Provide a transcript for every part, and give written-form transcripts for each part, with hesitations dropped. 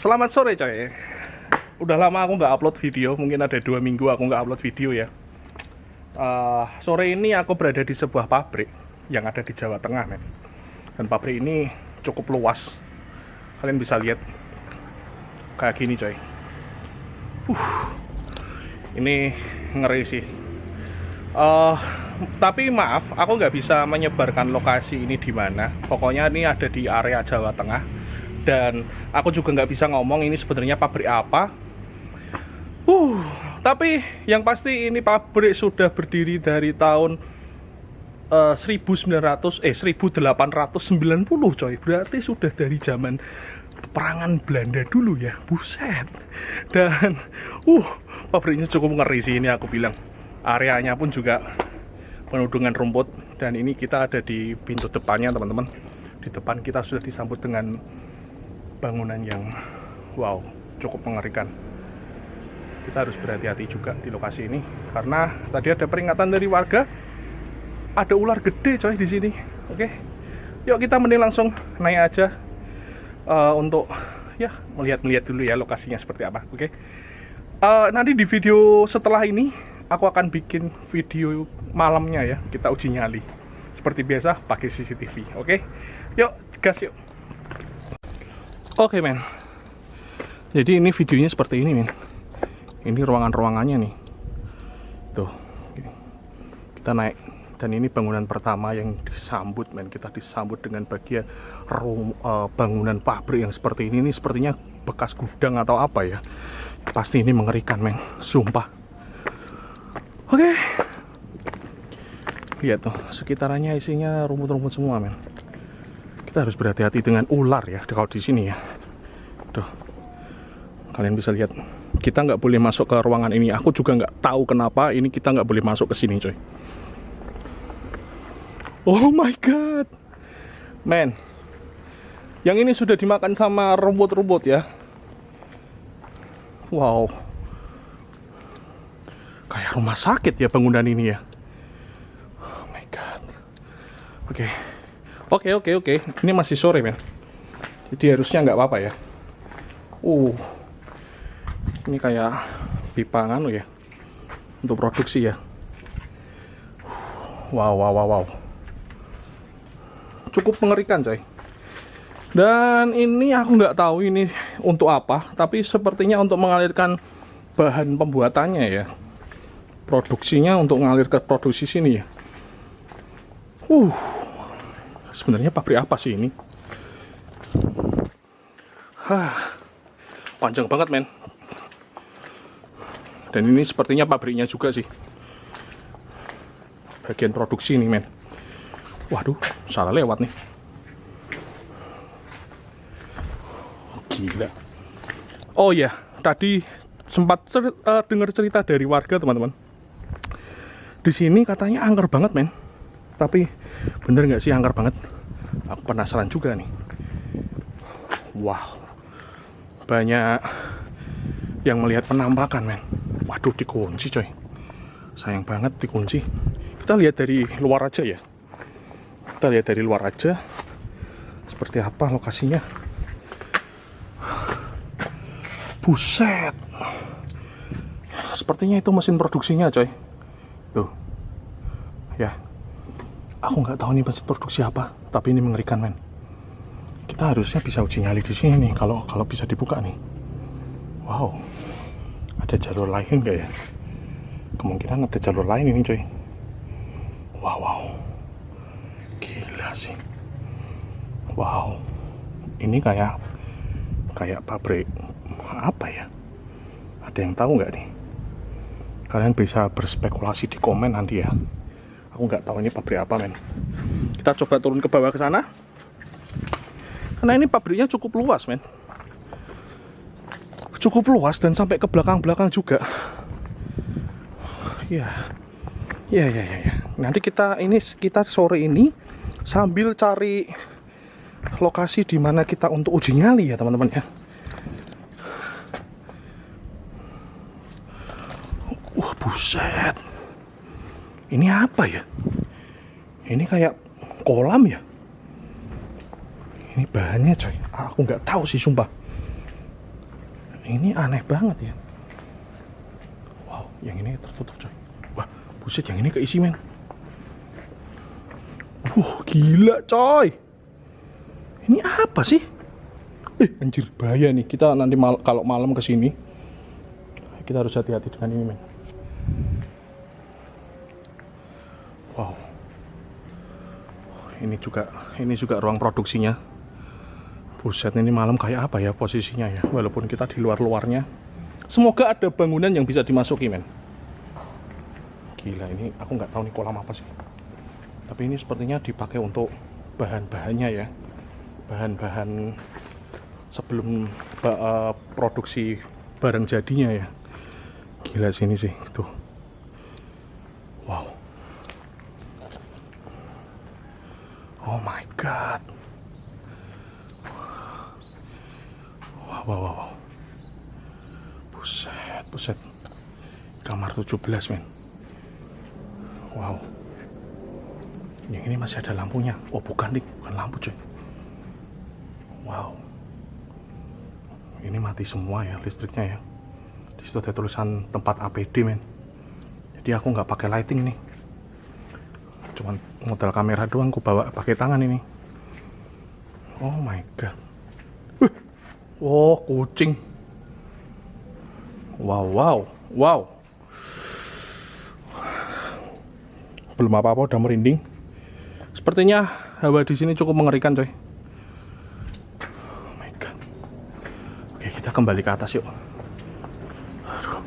Selamat sore coy. Udah lama aku nggak upload video, mungkin ada 2 minggu aku nggak upload video ya. Sore ini aku berada di sebuah pabrik yang ada di Jawa Tengah, men. Dan pabrik ini cukup luas. Kalian bisa lihat kayak gini coy. Ini ngeri sih. Tapi maaf, aku nggak bisa menyebarkan lokasi ini di mana. Pokoknya ini ada di area Jawa Tengah. Dan aku juga nggak bisa ngomong ini sebenarnya pabrik apa. Tapi yang pasti ini pabrik sudah berdiri dari tahun 1890 coy. Berarti sudah dari zaman perangan Belanda dulu ya. Buset. Dan pabriknya cukup ngeri sih ini aku bilang. Areanya pun juga penuh dengan rumput. Dan ini kita ada di pintu depannya teman-teman. Di depan kita sudah disambut dengan bangunan yang wow, cukup mengerikan. Kita harus berhati-hati juga di lokasi ini karena tadi ada peringatan dari warga ada ular gede coy di sini. Oke. Yuk kita mending langsung naik aja untuk ya melihat dulu ya lokasinya seperti apa. Oke. Nanti di video setelah ini aku akan bikin video malamnya ya, kita uji nyali. Seperti biasa pakai CCTV. Oke. Yuk, gas yuk. Oke men, jadi ini videonya seperti ini men. Ini ruangan-ruangannya nih. Tuh, kita naik. Dan ini bangunan pertama yang disambut men. Kita disambut dengan bagian bangunan pabrik yang seperti ini. Ini sepertinya bekas gudang atau apa ya. Pasti ini mengerikan men, sumpah. Oke. Lihat tuh, sekitarannya isinya rumput-rumput semua men. Kita harus berhati-hati dengan ular ya kalau di sini ya. Tuh, kalian bisa lihat. Kita nggak boleh masuk ke ruangan ini. Aku juga nggak tahu kenapa ini kita nggak boleh masuk ke sini, coy. Oh my god, man. Yang ini sudah dimakan sama rumput-rumput ya. Wow. Kayak rumah sakit ya bangunan ini ya. Oh my god. Oke. Oke. Ini masih sore, men. Jadi harusnya nggak apa-apa ya. Ini kayak pipa nganu ya. Untuk produksi ya. Wow. Cukup mengerikan, coy. Dan ini aku nggak tahu ini untuk apa. Tapi sepertinya untuk mengalirkan bahan pembuatannya ya. Produksinya untuk mengalir ke produksi sini ya. Sebenarnya pabrik apa sih ini? Panjang banget men. Dan ini sepertinya pabriknya juga sih. Bagian produksi nih men. Waduh, salah lewat nih. Gila. Oh ya, tadi sempat dengar cerita dari warga teman-teman. Di sini katanya angker banget men. Tapi bener nggak sih angker banget? Aku penasaran juga nih. Wow, banyak yang melihat penampakan men. Waduh, dikunci coy. Sayang banget dikunci. Kita lihat dari luar aja ya. Seperti apa lokasinya. Buset. Sepertinya itu mesin produksinya coy. Tuh. Ya. Aku nggak tahu nih mesin produksi apa, tapi ini mengerikan men. Kita harusnya bisa uji nyali di sini nih, kalau bisa dibuka nih. Wow, ada jalur lain nggak ya? Kemungkinan ada jalur lain ini coy. Wow, gila sih. Wow, ini kayak pabrik apa ya? Ada yang tahu nggak nih? Kalian bisa berspekulasi di komen nanti ya. Aku nggak tahu ini pabrik apa men. Kita coba turun ke bawah ke sana. Karena ini pabriknya cukup luas men. Cukup luas dan sampai ke belakang-belakang juga. Ya. Nanti kita sore ini sambil cari lokasi di mana kita untuk uji nyali ya teman-teman ya. Wah buset. Ini apa ya? Ini kayak kolam ya? Ini bahannya coy. Aku nggak tahu sih sumpah. Ini aneh banget ya. Wow, yang ini tertutup coy. Wah, buset, yang ini keisi men. Gila coy. Ini apa sih? Anjir, bahaya nih. Kita nanti kalau malam kesini, kita harus hati-hati dengan ini men. Wow. Ini juga ruang produksinya. Buset, ini malam kayak apa ya posisinya ya. Walaupun kita di luar-luarnya, semoga ada bangunan yang bisa dimasuki men. Gila, ini aku nggak tahu nih kolam apa sih. Tapi ini sepertinya dipakai untuk bahan-bahannya ya. Bahan-bahan sebelum produksi barang jadinya ya. Gila sini sih tuh. Wow. Oh my god. Wow. Buset. Kamar 17 men. Wow. Yang ini masih ada lampunya. Oh bukan nih, bukan lampu coy. Wow. Ini mati semua ya listriknya ya. Di situ ada tulisan tempat APD men. Jadi aku nggak pakai lighting nih. Cuman modal kamera doang aku bawa pakai tangan ini. Oh my god. Oh, kucing. Wow. Belum apa-apa udah merinding. Sepertinya hawa di sini cukup mengerikan, coy. Oh my god. Oke, kita kembali ke atas yuk. Aduh.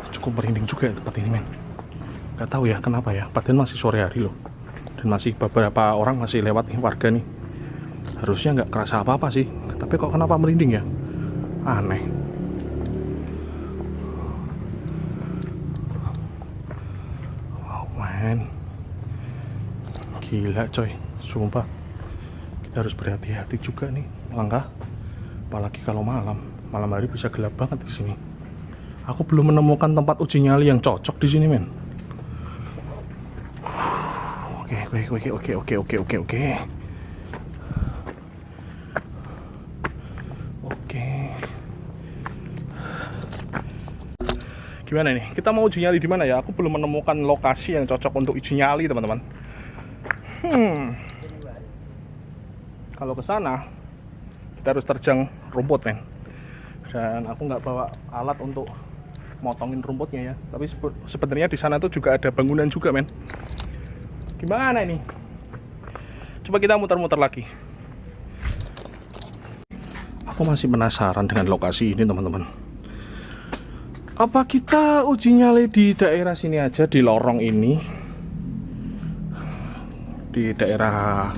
Cukup merinding juga ya tempat ini, men. Gak tahu ya kenapa ya. Padahal masih sore hari loh. Dan masih beberapa orang masih lewat nih, warga nih. Harusnya nggak kerasa apa-apa sih. Tapi kok kenapa merinding ya? Aneh. Wow man. Gila coy. Sumpah. Kita harus berhati-hati juga nih langkah. Apalagi kalau malam. Malam hari bisa gelap banget di sini. Aku belum menemukan tempat uji nyali yang cocok di sini men. Oke. Gimana nih? Kita mau uji nyali di mana ya? Aku belum menemukan lokasi yang cocok untuk uji nyali, teman-teman. Kalau ke sana, kita harus terjang rumput, men. Dan aku nggak bawa alat untuk motongin rumputnya ya. Tapi sebenarnya di sana tuh juga ada bangunan juga, men. Gimana ini? Coba kita muter-muter lagi. Aku masih penasaran dengan lokasi ini, teman-teman. Apa kita uji nyali di daerah sini aja, di lorong ini, di daerah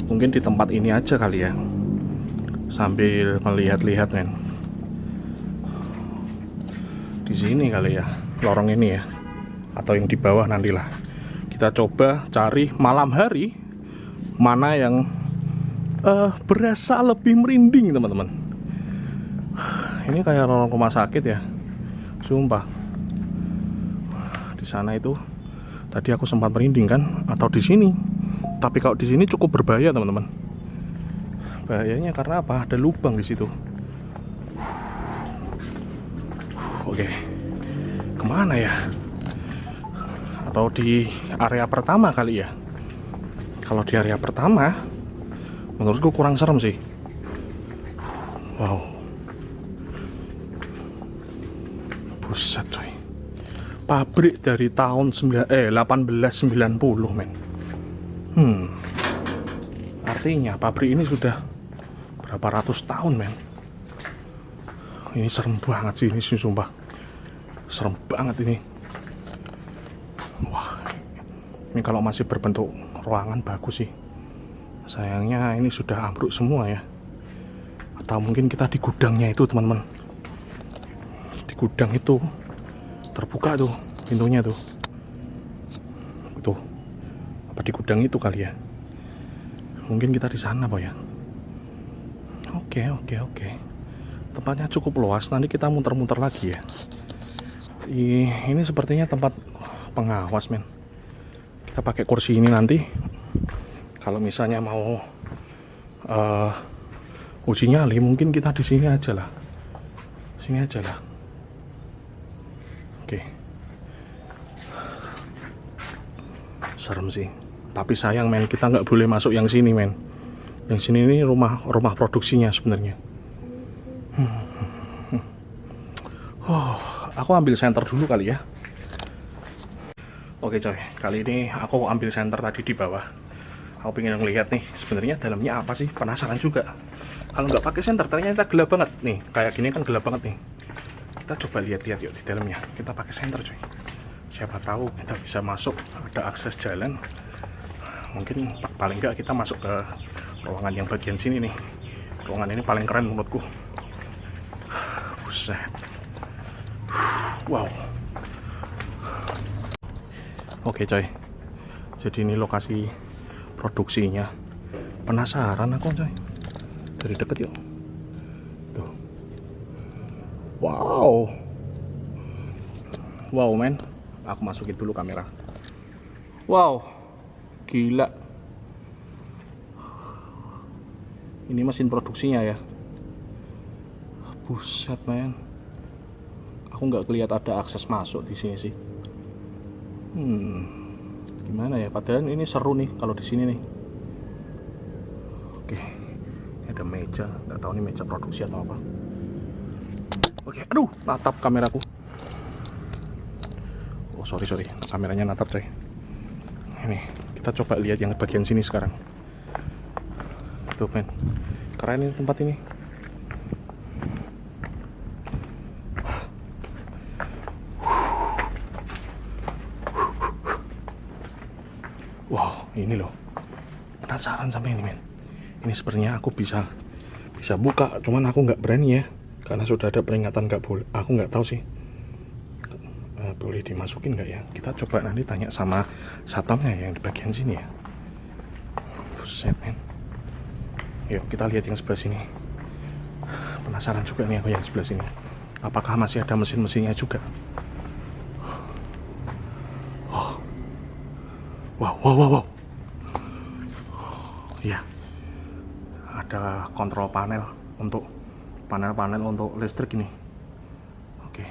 mungkin di tempat ini aja kali ya, sambil melihat-lihat men. Di sini kali ya, lorong ini ya, atau yang di bawah nantilah. Kita coba cari malam hari mana yang berasa lebih merinding, teman-teman. Ini kayak lorong rumah sakit ya. Sumpah. Di sana itu tadi aku sempat merinding kan, atau di sini. Tapi kalau di sini cukup berbahaya, teman-teman. Bahayanya karena apa? Ada lubang di situ. Oke. Kemana ya? Atau di area pertama kali ya? Kalau di area pertama, menurutku kurang serem sih. Wow. Buset coy. Pabrik dari tahun 1890 men. Artinya pabrik ini sudah berapa ratus tahun men. Ini serem banget sih ini, sumpah. Serem banget ini. Wah. Ini kalau masih berbentuk ruangan bagus sih. Sayangnya ini sudah ambruk semua ya. Atau mungkin kita di gudangnya itu, teman-teman. Gudang itu terbuka tuh pintunya tuh. Apa di gudang itu kali ya? Mungkin kita di sana, Pak ya. Oke. Tempatnya cukup luas. Nanti kita muter-muter lagi ya. Ini sepertinya tempat pengawas, men. Kita pakai kursi ini nanti. Kalau misalnya mau uji nyali, mungkin kita di sini aja lah. Sini aja lah. Oke. Serem sih. Tapi sayang men, kita nggak boleh masuk yang sini men. Yang sini ini rumah produksinya sebenarnya. Oh, aku ambil senter dulu kali ya. Oke coy, kali ini aku ambil senter tadi di bawah. Aku pengen ngeliat nih, sebenarnya dalamnya apa sih? Penasaran juga. Kalau nggak pakai senter, ternyata gelap banget nih. Kayak gini kan gelap banget nih. Kita coba lihat-lihat yuk di dalamnya. Kita pakai senter coy. Siapa tahu kita bisa masuk, ada akses jalan. Mungkin paling nggak kita masuk ke ruangan yang bagian sini nih. Ruangan ini paling keren menurutku. Buset. Wow. Oke coy, jadi ini lokasi produksinya. Penasaran aku coy. Dari deket yuk. Tuh. Wow. Wow men. Aku masukin dulu kamera. Wow. Gila. Ini mesin produksinya ya. Buset men. Aku nggak kelihatan ada akses masuk di sini sih. Gimana ya? Padahal ini seru nih kalau di sini nih. Oke, ini ada meja. Nggak tahu ini meja produksi atau apa. Oke, aduh, natap kameraku. Oh sorry, kameranya natap coy. Ini kita coba lihat yang bagian sini sekarang. Tuh men, keren ini tempat ini. Wow, ini loh. Penasaran sampai ini men. Ini sebenarnya aku bisa buka, cuman aku nggak berani ya, karena sudah ada peringatan nggak boleh. Aku nggak tahu sih boleh dimasukin nggak ya. Kita coba nanti tanya sama satpamnya yang di bagian sini ya. Buset men. Yuk kita lihat yang sebelah sini. Penasaran juga nih aku yang sebelah sini. Apakah masih ada mesin-mesinnya juga? Wow. Ya, ada kontrol panel untuk panel-panel untuk listrik ini. Oke,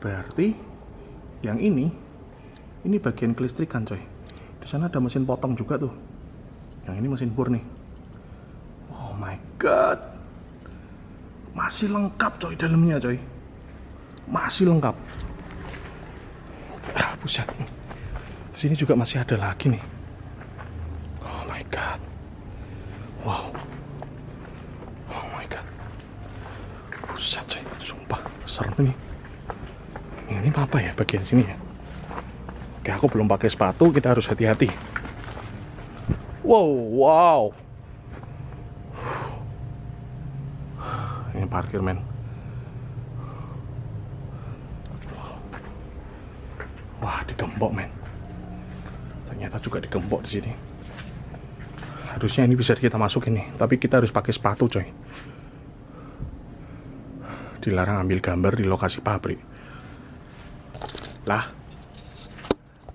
berarti yang ini bagian kelistrikan coy. Di sana ada mesin potong juga tuh. Yang ini mesin bor nih. Oh my god, masih lengkap coy dalamnya coy. Masih lengkap. Buset. Sini juga masih ada lagi nih. Oh my god. Wow. Oh my god. Buset coy, sumpah serem nih. Ini apa ya bagian sini ya? Oke, aku belum pakai sepatu, kita harus hati-hati. Wow. Ini parkir men. Wah, digembok men. Ternyata juga digembok di sini. Harusnya ini bisa kita masukin nih, tapi kita harus pakai sepatu coy. Dilarang ambil gambar di lokasi pabrik. Lah,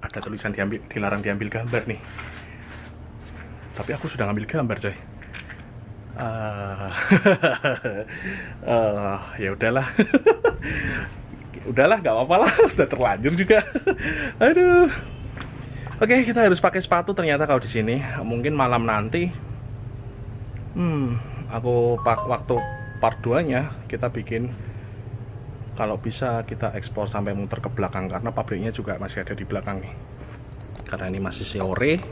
ada tulisan dilarang diambil gambar nih. Tapi aku sudah ngambil gambar coy. Ya udahlah. Udahlah, nggak apa-apa lah, sudah terlanjur juga. Aduh. Oke, kita harus pakai sepatu ternyata kalau di sini. Mungkin malam nanti aku waktu part 2-nya kita bikin, kalau bisa kita ekspor sampai muter ke belakang, karena pabriknya juga masih ada di belakang nih. Karena ini masih sore,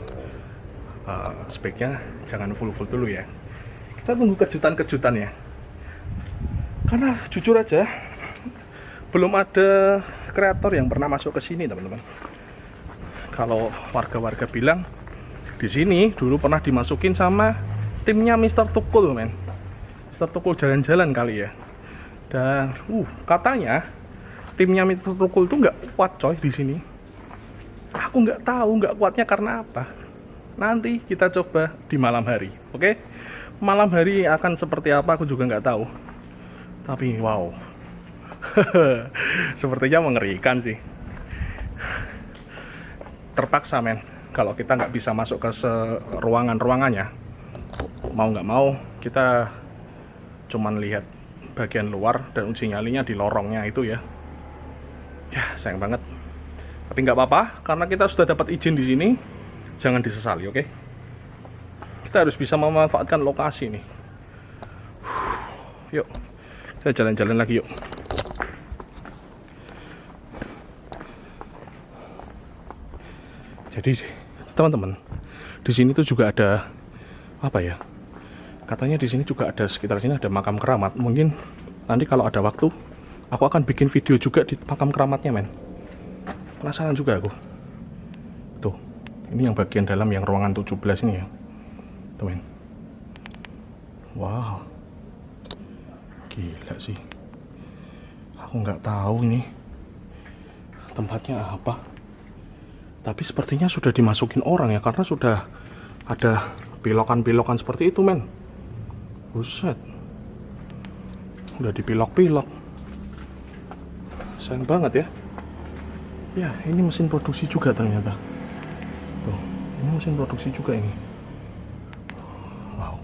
sebaiknya jangan full dulu ya. Kita tunggu kejutan ya. Karena jujur aja belum ada kreator yang pernah masuk ke sini teman-teman. Kalau warga-warga bilang di sini dulu pernah dimasukin sama timnya Mr. Tukul men. Mr. Tukul jalan-jalan kali ya. Dan katanya timnya Mr. Tukul tuh nggak kuat coy di sini. Aku nggak tahu nggak kuatnya karena apa. Nanti kita coba di malam hari, oke? Malam hari akan seperti apa aku juga nggak tahu. Tapi wow, sepertinya mengerikan sih. Terpaksa men, kalau kita nggak bisa masuk ke ruangannya, mau nggak mau kita cuman lihat bagian luar dan uji nyalinya di lorongnya itu ya. Ya sayang banget. Tapi nggak apa-apa karena kita sudah dapat izin di sini. Jangan disesali, oke? Kita harus bisa memanfaatkan lokasi nih. Yuk, kita jalan-jalan lagi yuk. Jadi teman-teman, di sini tuh juga ada apa ya? Katanya di sini juga ada, sekitar sini ada makam keramat. Mungkin nanti kalau ada waktu, aku akan bikin video juga di makam keramatnya, men. Penasaran juga aku. Tuh, ini yang bagian dalam yang ruangan 17 ini ya. Tuh, men. Wow. Gila sih. Aku nggak tahu ini tempatnya apa. Tapi sepertinya sudah dimasukin orang ya, karena sudah ada pilokan-pilokan seperti itu, men. Buset. Udah dipilok-pilok. Sayang banget ya. Ya, ini mesin produksi juga ternyata. Tuh, ini mesin produksi juga ini. Wow.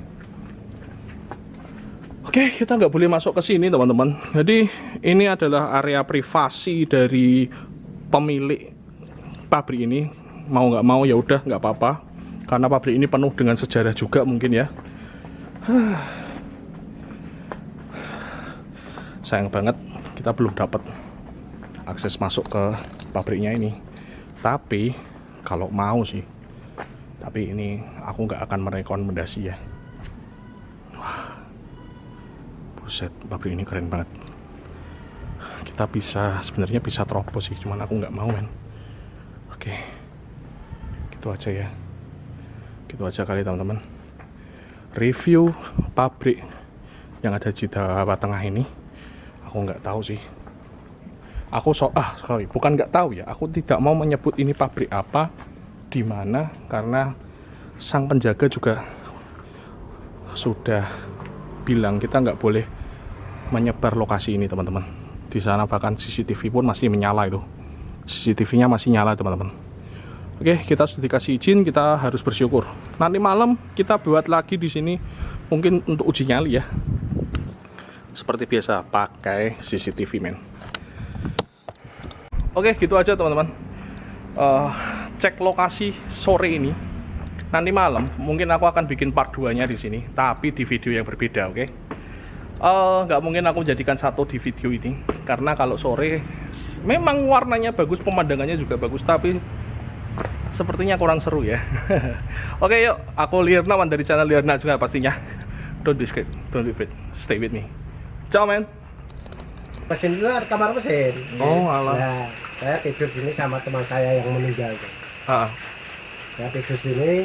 Oke, kita nggak boleh masuk ke sini, teman-teman. Jadi, ini adalah area privasi dari pemilik pabrik ini. Mau nggak mau ya udah nggak apa-apa, karena pabrik ini penuh dengan sejarah juga mungkin ya. Sayang banget kita belum dapat akses masuk ke pabriknya ini. Tapi kalau mau sih, tapi ini aku nggak akan merekomendasi ya. Wah, buset, pabrik ini keren banget. Kita sebenarnya bisa terobos sih, cuman aku nggak mau, men. Oke, gitu aja ya. Gitu aja kali teman-teman. Review pabrik yang ada di Jawa Tengah ini, aku nggak tahu sih. Bukan nggak tahu ya. Aku tidak mau menyebut ini pabrik apa, di mana, karena sang penjaga juga sudah bilang kita nggak boleh menyebar lokasi ini, teman-teman. Di sana bahkan CCTV pun masih menyala itu. CCTV-nya masih nyala, teman-teman. Oke, kita sudah dikasih izin, kita harus bersyukur. Nanti malam kita buat lagi di sini, mungkin untuk uji nyali ya. Seperti biasa, pakai CCTV, men. Oke, gitu aja teman-teman. Cek lokasi sore ini. Nanti malam mungkin aku akan bikin part 2-nya di sini, tapi di video yang berbeda, oke? Nggak mungkin aku jadikan satu di video ini, karena kalau sore memang warnanya bagus, pemandangannya juga bagus, tapi sepertinya kurang seru ya. Oke, yuk, aku Lirna dari channel Lirna juga pastinya. Don't be scared, don't be afraid, stay with me. Ciao, men. Mesin itu ada kamar mesin. Oh, alah. Nah, saya tidur sini sama teman saya yang meninggal. Saya tidur sini,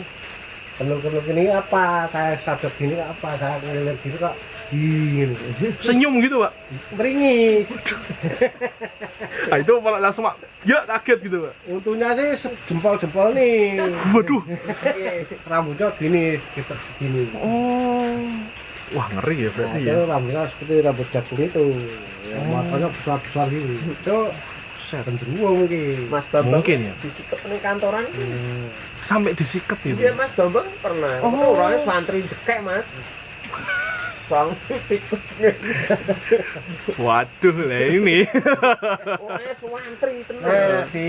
penuh ini apa? Saya sadar gini apa? Saya ngeliat gitu kok dingin. Senyum gitu, Pak. Meringis. Nah, itu malah langsung ya kaget gitu, Pak. Untungnya sih jempol-jempol nih. Waduh. Rambutnya gini, sekitar segini. Oh. Wah, ngeri ya berarti ya. Itu rambutnya seperti rambut jagung itu. Ya, matanya besar-besar gitu. Itu cenderung mungkin. Mas Bambang mungkin ya. disikap ning kantoran. Sampai disikat gitu. Iya, Mas Bambang pernah. Oh. Orangnya santri dekek, Mas. Bang tiketnya. Waduh lah ini. Orangnya santri tenan. Nah, di